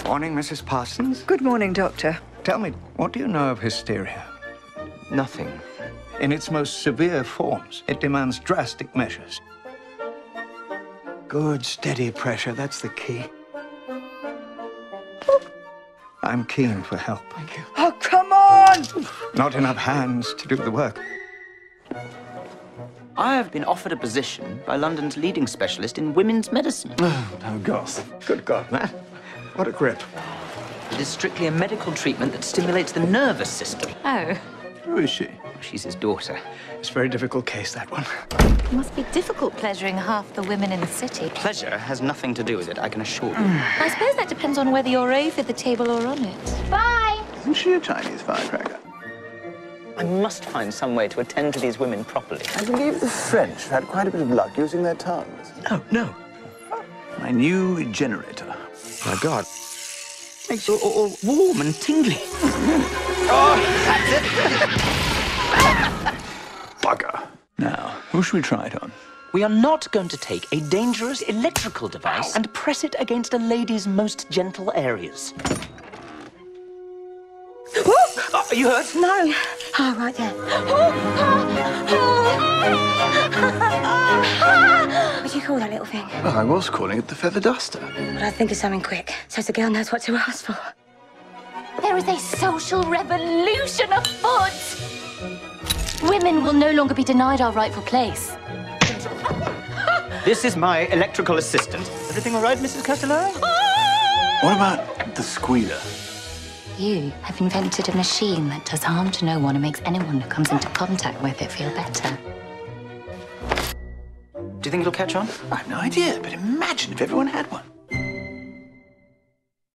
Morning, Mrs. Parsons. Good morning, Doctor. Tell me, what do you know of hysteria? Nothing. In its most severe forms, it demands drastic measures. Good, steady pressure, that's the key. I'm keen for help. Thank you. Oh, come on! Not enough hands to do the work. I have been offered a position by London's leading specialist in women's medicine. Oh, gosh. Good God, man. What a grip. It is strictly a medical treatment that stimulates the nervous system. Oh, Who is she? She's his daughter. It's a very difficult case, that one. it must be difficult pleasuring half the women in the city. Pleasure has nothing to do with it, I can assure you. I suppose that depends on whether you're over the table or on it. Bye! Isn't she a Chinese firecracker? I must find some way to attend to these women properly. I believe the French have had quite a bit of luck using their tongues. No. My new generator. My God. Makes you all warm and tingly. Bugger. Now, who should we try it on? We are not going to take a dangerous electrical device and press it against a lady's most gentle areas. You hurt? No. Oh, right there. What do you call that little thing? Well, I was calling it the feather duster. But I think of something quick, so the girl knows what to ask for. There is a social revolution afoot. Women will no longer be denied our rightful place. This is my electrical assistant. Everything all right, Mrs. Castellari? What about the squealer? You have invented a machine that does harm to no one and makes anyone who comes into contact with it feel better. Do you think it'll catch on? I have no idea, but imagine if everyone had one.